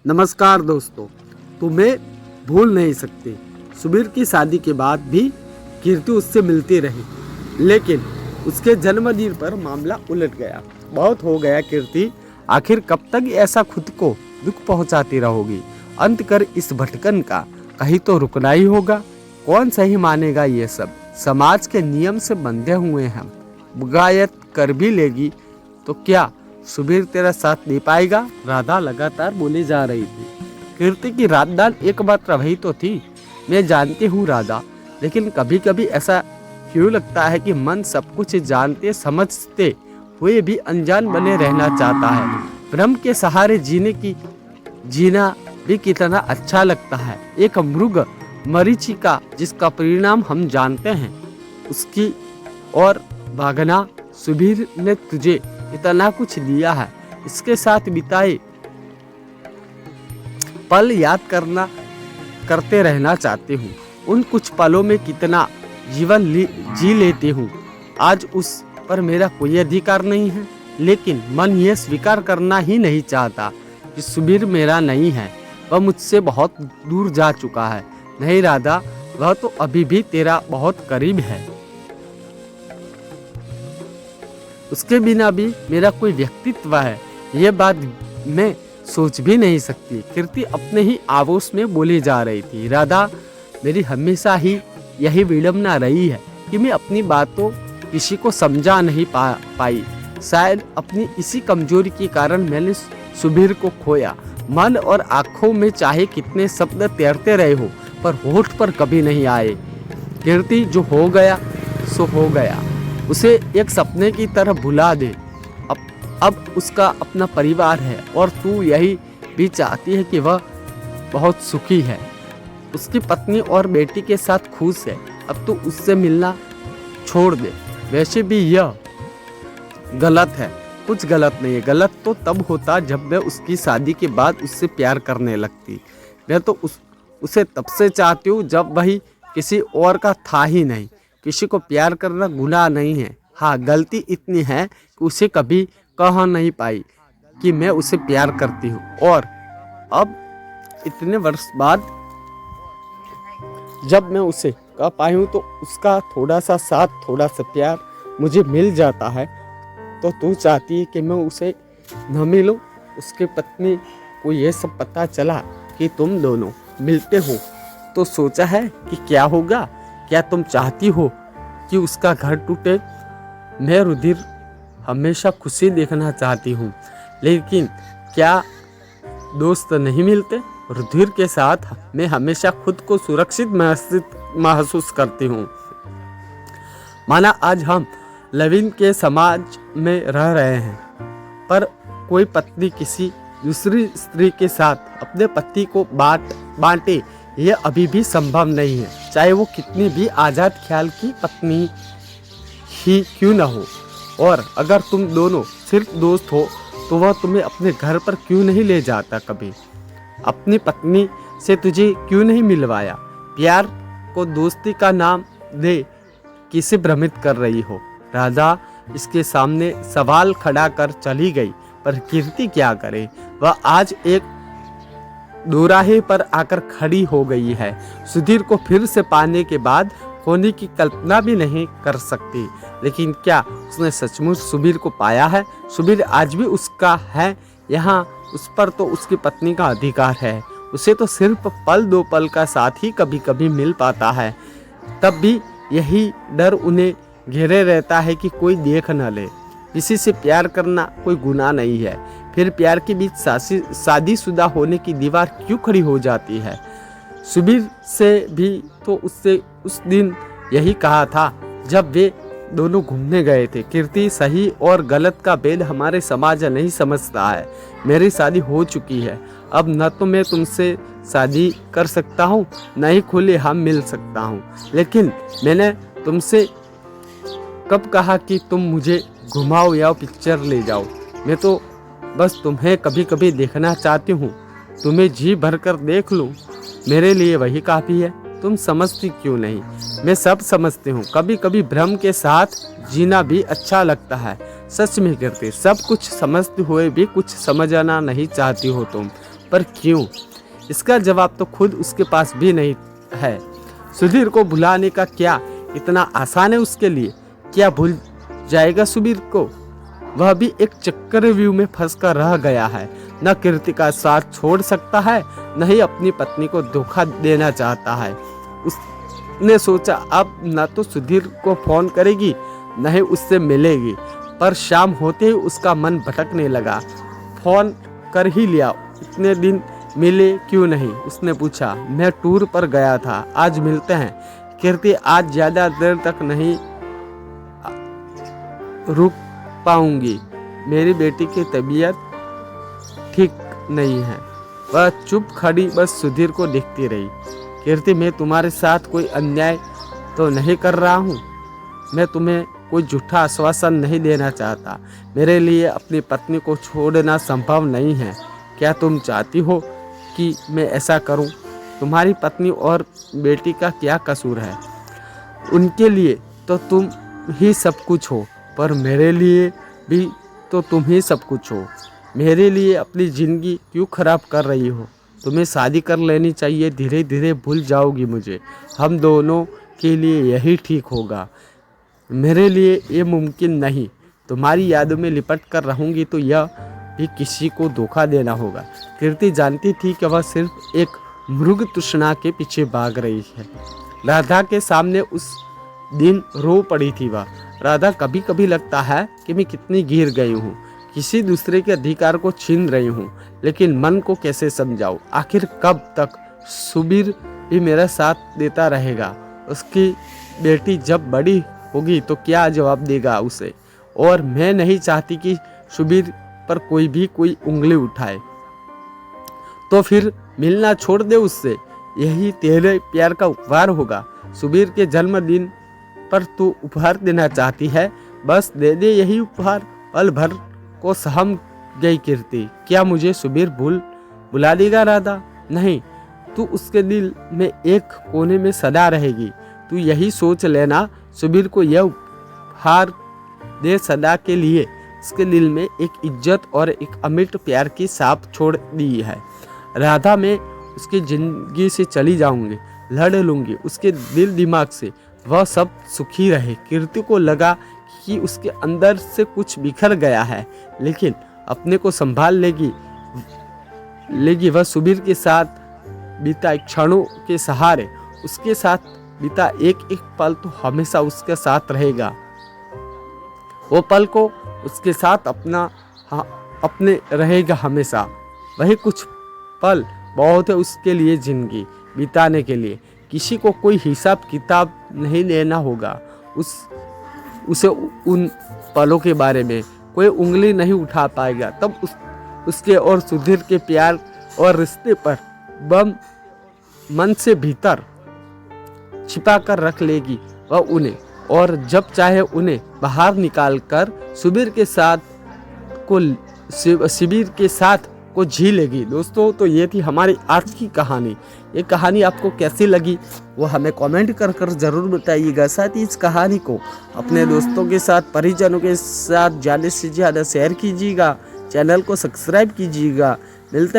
नमस्कार दोस्तों, तुम्हें भूल नहीं सकते। सुबीर की शादी के बाद भी कीर्ति उससे मिलती रही, लेकिन उसके जन्मदिन पर मामला उलट गया। बहुत हो गया कीर्ति, आखिर कब तक ऐसा खुद को दुख पहुंचाती रहोगी? अंत कर इस भटकन का कहीं तो रुकना ही होगा। कौन सही मानेगा ये सब? समाज के नियम से बंधे हुए हम। बुगायत कर भी लेगी तो क्या सुबीर तेरा साथ दे पाएगा? राधा लगातार बोली जा रही थी। कीर्ति की राजदान एकमात्र वही तो थी। मैं जानती हूँ राधा, लेकिन कभी कभी ऐसा क्यों लगता है कि मन सब कुछ जानते समझते हुए भी अनजान बने रहना चाहता है। भ्रम के सहारे जीना भी कितना अच्छा लगता है। एक मृग मरीचिका जिसका परिणाम हम जानते हैं, उसकी और भागना। सुबीर ने तुझे इतना कुछ दिया है, इसके साथ बिताए पल याद करते रहना चाहती हूँ। उन कुछ पलों में कितना जीवन जी लेती हूँ। आज उस पर मेरा कोई अधिकार नहीं है, लेकिन मन यह स्वीकार करना ही नहीं चाहता कि सुबीर मेरा नहीं है। वह मुझसे बहुत दूर जा चुका है। नहीं राधा, वह तो अभी भी तेरा बहुत करीब है। उसके बिना भी मेरा कोई व्यक्तित्व है, ये बात मैं सोच भी नहीं सकती। कीर्ति अपने ही आवेश में बोली जा रही थी। राधा, मेरी हमेशा ही यही विडंबना रही है कि मैं अपनी बातों किसी को समझा नहीं पाई। शायद अपनी इसी कमजोरी के कारण मैंने सुबीर को खोया। मन और आंखों में चाहे कितने शब्द तैरते रहे हो, पर होठ पर कभी नहीं आए। कीर्ति, जो हो गया सो हो गया, उसे एक सपने की तरह भुला दे। अब उसका अपना परिवार है और तू यही भी चाहती है कि वह बहुत सुखी है, उसकी पत्नी और बेटी के साथ खुश है। अब तू उससे मिलना छोड़ दे। वैसे भी यह गलत है। कुछ गलत नहीं है। गलत तो तब होता जब मैं उसकी शादी के बाद उससे प्यार करने लगती। मैं तो उसे तब से चाहती हूँ जब वही किसी और का था ही नहीं। किसी को प्यार करना गुनाह नहीं है। हाँ, गलती इतनी है कि उसे कभी कह नहीं पाई कि मैं उसे प्यार करती हूँ। और अब इतने वर्ष बाद जब मैं उसे कह पाई हूँ तो उसका थोड़ा सा साथ, थोड़ा सा प्यार मुझे मिल जाता है। तो तू चाहती है कि मैं उसे न मिलूं? उसके पत्नी को ये सब पता चला कि तुम दोनों मिलते हो तो सोचा है कि क्या होगा? क्या तुम चाहती हो कि उसका घर टूटे? मैं रुधिर हमेशा खुशी देखना चाहती हूँ, लेकिन क्या दोस्त नहीं मिलते? रुधिर के साथ मैं हमेशा खुद को सुरक्षित महसूस करती हूँ। माना आज हम लविन के समाज में रह रहे हैं, पर कोई पत्नी किसी दूसरी स्त्री के साथ अपने पति को बांटे, यह अभी भी संभव नहीं है, चाहे वो कितनी भी आज़ाद ख्याल की पत्नी ही क्यों न हो। और अगर तुम दोनों सिर्फ दोस्त हो तो वह तुम्हें अपने घर पर क्यों नहीं ले जाता? कभी अपनी पत्नी से तुझे क्यों नहीं मिलवाया? प्यार को दोस्ती का नाम दे किसे भ्रमित कर रही हो? राधा इसके सामने सवाल खड़ा कर चली गई, पर कीर्ति क्या करे? वह आज एक दोराहे पर आकर खड़ी हो गई है। सुधीर को फिर से पाने के बाद होने की कल्पना भी नहीं कर सकती। लेकिन क्या उसने सचमुच सुबीर को पाया है? सुबीर आज भी उसका है। यहाँ उस पर तो उसकी पत्नी का अधिकार है। उसे तो सिर्फ पल दो पल का साथ ही कभी कभी मिल पाता है। तब भी यही डर उन्हें घेरे रहता है कि कोई देख न ले। किसी से प्यार करना कोई गुनाह नहीं है, फिर प्यार के बीच शादीशुदा होने की दीवार क्यों खड़ी हो जाती है? सुबीर से भी तो उससे उस दिन यही कहा था जब वे दोनों घूमने गए थे। कीर्ति, सही और गलत का भेद हमारे समाज नहीं समझता है। मेरी शादी हो चुकी है, अब न तो मैं तुमसे शादी कर सकता हूँ, न ही खुले हम मिल सकता हूँ। लेकिन मैंने तुमसे कब कहा कि तुम मुझे घुमाओ या पिक्चर ले जाओ? मैं तो बस तुम्हें कभी कभी देखना चाहती हूँ, तुम्हें जी भर कर देख लूँ, मेरे लिए वही काफ़ी है। तुम समझती क्यों नहीं? मैं सब समझती हूँ। कभी कभी भ्रम के साथ जीना भी अच्छा लगता है। सच में कीर्ति, सब कुछ समझते हुए भी कुछ समझना नहीं चाहती हो तुम। पर क्यों? इसका जवाब तो खुद उसके पास भी नहीं है। सुधीर को भुलाने का क्या इतना आसान है उसके लिए? क्या भूल जाएगा सुबीर को? वह भी एक चक्रव्यूह में फंस कर रह गया है। न कीर्ति का साथ छोड़ सकता है, न ही अपनी पत्नी को धोखा देना चाहता है। उसने सोचा अब न तो सुधीर को फोन करेगी, न ही उससे मिलेगी। पर शाम होते ही उसका मन भटकने लगा। फोन कर ही लिया, इतने दिन मिले क्यों नहीं? उसने पूछा। मैं टूर पर गया था, आज मिलते हैं। कीर्ति आज ज़्यादा देर तक नहीं रुक पाऊंगी, मेरी बेटी की तबीयत ठीक नहीं है। वह चुप खड़ी बस सुधीर को देखती रही। कीर्ति, मैं तुम्हारे साथ कोई अन्याय तो नहीं कर रहा हूँ। मैं तुम्हें कोई झूठा आश्वासन नहीं देना चाहता। मेरे लिए अपनी पत्नी को छोड़ना संभव नहीं है। क्या तुम चाहती हो कि मैं ऐसा करूं? तुम्हारी पत्नी और बेटी का क्या कसूर है? उनके लिए तो तुम ही सब कुछ हो, पर मेरे लिए भी तो तुम ही सब कुछ हो। मेरे लिए अपनी ज़िंदगी क्यों खराब कर रही हो? तुम्हें शादी कर लेनी चाहिए, धीरे धीरे भूल जाओगी मुझे। हम दोनों के लिए यही ठीक होगा। मेरे लिए ये मुमकिन नहीं। तुम्हारी यादों में लिपट कर रहूँगी तो यह भी किसी को धोखा देना होगा। कीर्ति जानती थी कि वह सिर्फ एक मृग तृष्णा के पीछे भाग रही है। राधा के सामने उस दिन रो पड़ी थी वह। राधा, कभी कभी लगता है कि मैं कितनी गिर गई हूँ, किसी दूसरे के अधिकार को छीन रही हूँ, लेकिन मन को कैसे समझाऊँ? आखिर कब तक सुबीर भी मेरा साथ देता रहेगा? उसकी बेटी जब बड़ी होगी तो क्या जवाब देगा उसे? और मैं नहीं चाहती कि सुबीर पर कोई उंगली उठाए। तो फिर मिलना छोड़ दे उससे, यही तेरे प्यार का उपहार होगा। सुबीर के जन्मदिन पर तू उपहार देना चाहती है, बस दे दे यही उपहार। पल भर को सहम गई कीर्ति। क्या मुझे सुबीर बुला देगा राधा? नहीं, तू उसके दिल में एक कोने में सदा रहेगी। तू यही सोच लेना। सुबीर को यह उपहार दे सदा के लिए। उसके दिल में एक इज्जत और एक अमिट प्यार की छाप छोड़ दी है। राधा, मैं उसकी जिंदगी से चली जाऊंगी, लड़ लूंगी उसके दिल दिमाग से, वह सब सुखी रहे। कीर्ति को लगा कि उसके अंदर से कुछ बिखर गया है, लेकिन अपने को संभाल लेगी। वह सुबीर के साथ बीता क्षणों के सहारे, उसके साथ बीता एक एक पल तो हमेशा उसके साथ रहेगा। वो पल को उसके साथ अपने रहेगा हमेशा। वही कुछ पल बहुत है उसके लिए जिंदगी बिताने के लिए। किसी को कोई हिसाब किताब नहीं लेना होगा। उसे उन पलों के बारे में कोई उंगली नहीं उठा पाएगा। तब उसके और सुधीर के प्यार और रिश्ते पर बम मन से भीतर छिपा कर रख लेगी वह उन्हें, और जब चाहे उन्हें बाहर निकाल कर शिविर के साथ को जी लेगी। दोस्तों, तो ये थी हमारी आज की कहानी। ये कहानी आपको कैसी लगी वो हमें कमेंट कर ज़रूर बताइएगा। साथ ही इस कहानी को अपने दोस्तों के साथ, परिजनों के साथ ज़्यादा से ज़्यादा शेयर कीजिएगा। चैनल को सब्सक्राइब कीजिएगा। मिलते हैं